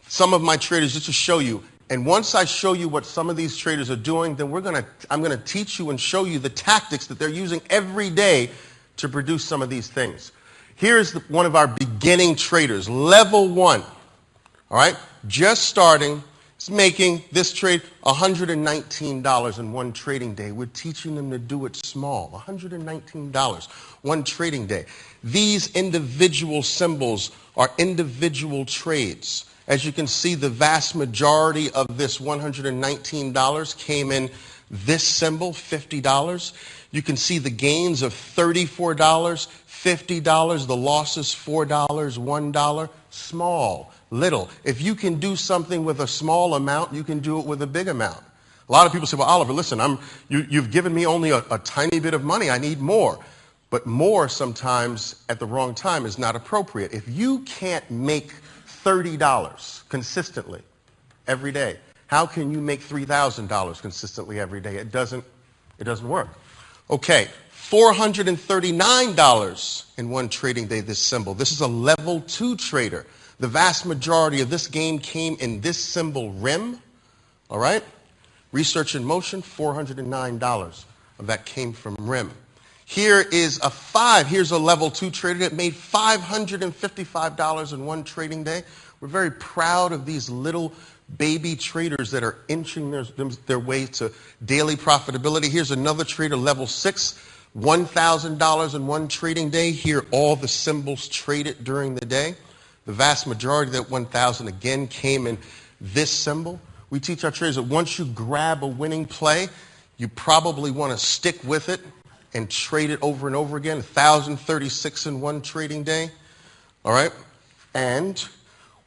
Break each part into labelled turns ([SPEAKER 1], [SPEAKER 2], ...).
[SPEAKER 1] some of my traders just to show you. And once I show you what some of these traders are doing, then I'm going to teach you and show you the tactics that they're using every day to produce some of these things. Here's one of our beginning traders, level 1. All right, just starting. He's making this trade $119 in one trading day. We're teaching them to do it small. $119, one trading day. These individual symbols are individual trades. As you can see, the vast majority of this $119 came in this symbol, $50. You can see the gains of $34, $50, the losses $4, $1, small, little. If you can do something with a small amount, you can do it with a big amount. A lot of people say, well, Oliver, listen, you've given me only a tiny bit of money. I need more. But more sometimes at the wrong time is not appropriate. If you can't make $30 consistently every day, how can you make $3,000 consistently every day? It doesn't work. Okay, $439 in one trading day, this symbol. This is a level 2 trader. The vast majority of this game came in this symbol, RIM. All right? Research in motion, $409 of that came from RIM. Here is a 5. Here's a level 2 trader that made $555 in one trading day. We're very proud of these little baby traders that are inching their way to daily profitability. Here's another trader, level 6, $1,000 in one trading day. Here, all the symbols traded during the day. The vast majority of that 1,000 again came in this symbol. We teach our traders that once you grab a winning play, you probably want to stick with it and trade it over and over again. 1,036 in one trading day. All right? And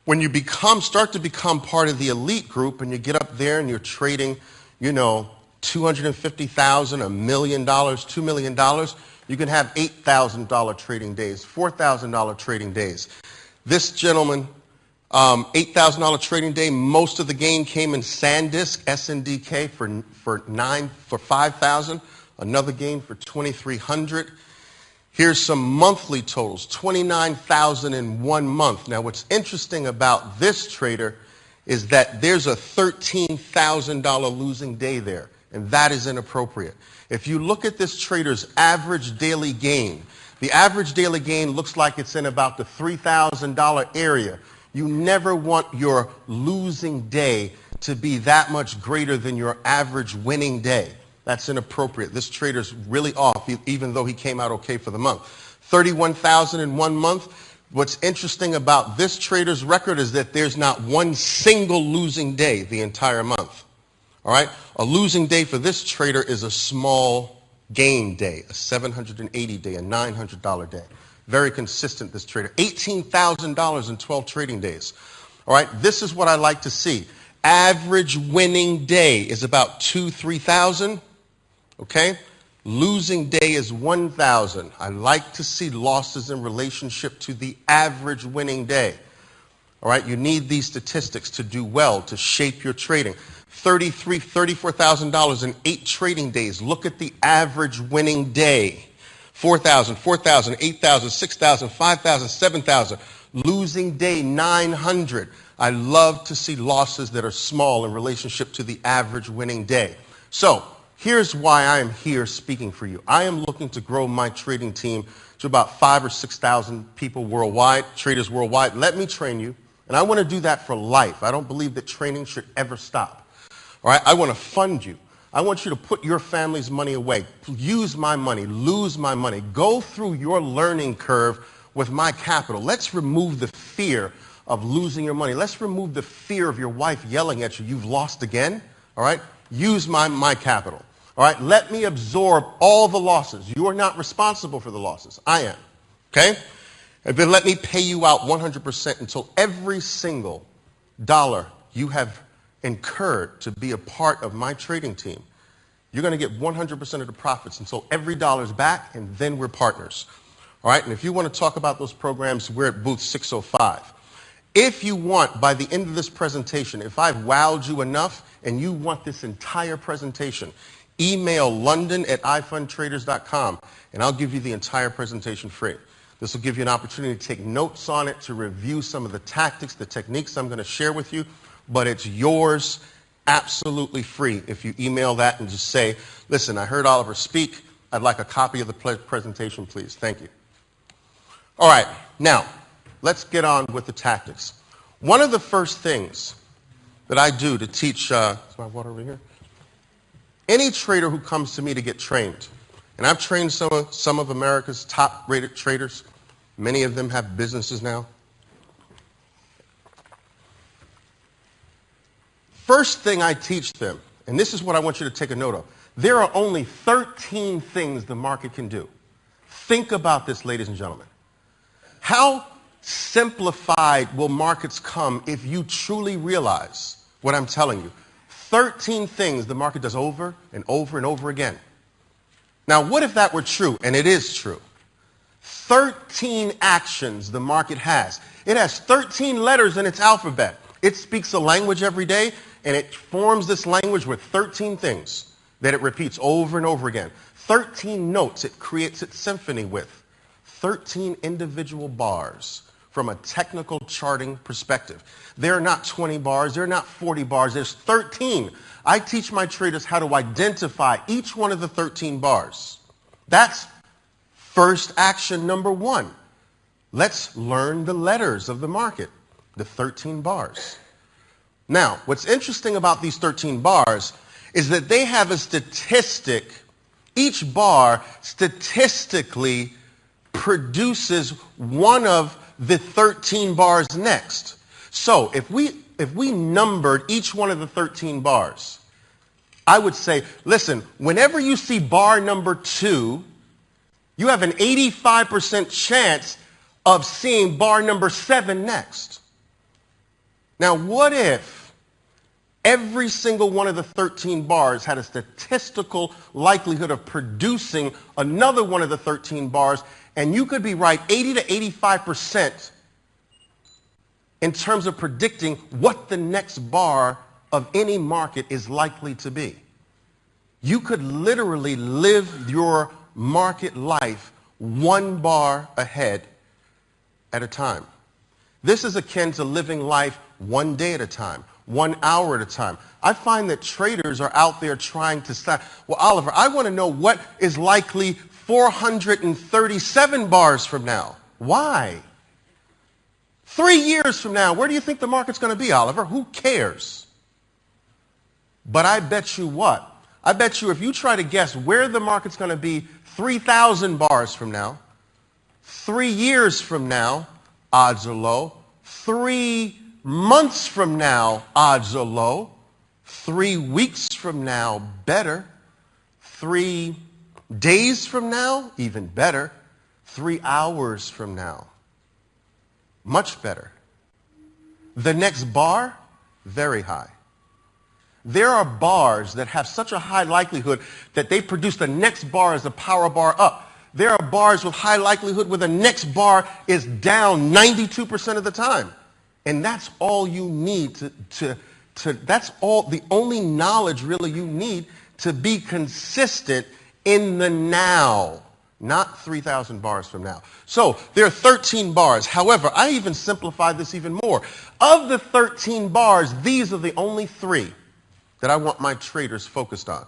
[SPEAKER 1] when you start to become part of the elite group and you get up there and you're trading, $250,000, $1 million, $2 million, you can have $8,000 trading days, $4,000 trading days. This gentleman, $8,000 trading day, most of the gain came in SanDisk, SNDK for $5,000. Another gain for $2,300. Here's some monthly totals, $29,000 in 1 month. Now, what's interesting about this trader is that there's a $13,000 losing day there, and that is inappropriate. If you look at this trader's average daily gain, the average daily gain looks like it's in about the $3,000 area. You never want your losing day to be that much greater than your average winning day. That's inappropriate. This trader's really off, even though he came out okay for the month. $31,000 in 1 month. What's interesting about this trader's record is that there's not one single losing day the entire month. All right? A losing day for this trader is a small gain day, a $780 day, a $900 day. Very consistent, this trader. $18,000 in 12 trading days. All right? This is what I like to see. Average winning day is about 3,000. Okay? Losing day is 1,000. I like to see losses in relationship to the average winning day. All right? You need these statistics to do well, to shape your trading. $34,000 in 8 trading days. Look at the average winning day. 4,000, 4,000, 8,000, 6,000, 5,000, 7,000. Losing day, 900. I love to see losses that are small in relationship to the average winning day. So, here's why I am here speaking for you. I am looking to grow my trading team to about 5,000 or 6,000 people worldwide, traders worldwide. Let me train you, and I want to do that for life. I don't believe that training should ever stop. All right? I want to fund you. I want you to put your family's money away. Use my money. Lose my money. Go through your learning curve with my capital. Let's remove the fear of losing your money. Let's remove the fear of your wife yelling at you, you've lost again. All right? Use my capital. All right? Let me absorb all the losses. You are not responsible for the losses. I am. Okay? And then let me pay you out 100% until every single dollar you have incurred to be a part of my trading team. You're going to get 100% of the profits until every dollar's back, and then we're partners. All right? And if you want to talk about those programs, we're at booth 605. If you want, by the end of this presentation, if I've wowed you enough and you want this entire presentation, email london@ifundtraders.com, and I'll give you the entire presentation free. This will give you an opportunity to take notes on it, to review some of the tactics, the techniques I'm going to share with you, but it's yours absolutely free if you email that and just say, listen, I heard Oliver speak. I'd like a copy of the presentation, please. Thank you. All right, now, let's get on with the tactics. One of the first things that I do to teach, is my water over here? Any trader who comes to me to get trained, and I've trained some of America's top-rated traders. Many of them have businesses now. First thing I teach them, and this is what I want you to take a note of, there are only 13 things the market can do. Think about this, ladies and gentlemen. How simplified will markets come if you truly realize what I'm telling you? 13 things the market does over and over and over again. Now, what if that were true? And it is true. 13 actions the market has. It has 13 letters in its alphabet. It speaks a language every day, and it forms this language with 13 things that it repeats over and over again. 13 notes it creates its symphony with. 13 individual bars from a technical charting perspective. There are not 20 bars. There are not 40 bars. There's 13. I teach my traders how to identify each one of the 13 bars. That's first action number one. Let's learn the letters of the market, the 13 bars. Now, what's interesting about these 13 bars is that they have a statistic. Each bar statistically produces one of the 13 bars next. So if we numbered each one of the 13 bars, I would say, listen, whenever you see bar number 2, you have an 85% chance of seeing bar number 7 next. Now, what if every single one of the 13 bars had a statistical likelihood of producing another one of the 13 bars, and you could be right 80 to 85% in terms of predicting what the next bar of any market is likely to be? You could literally live your market life one bar ahead at a time. This is akin to living life one day at a time, 1 hour at a time. I find that traders are out there trying to say, well, Oliver, I want to know what is likely 437 bars from now. Why? 3 years from now, where do you think the market's going to be, Oliver? Who cares? But I bet you what? I bet you if you try to guess where the market's going to be 3,000 bars from now, 3 years from now, odds are low. 3 months from now, odds are low. 3 weeks from now, better. 3 days from now, even better. 3 hours from now, much better. The next bar, very high. There are bars that have such a high likelihood that they produce the next bar as a power bar up. There are bars with high likelihood where the next bar is down 92% of the time. And that's all you need that's all, the only knowledge really you need to be consistent in the now, not 3,000 bars from now. So there are 13 bars. However, I even simplified this even more. Of the 13 bars, these are the only 3 that I want my traders focused on.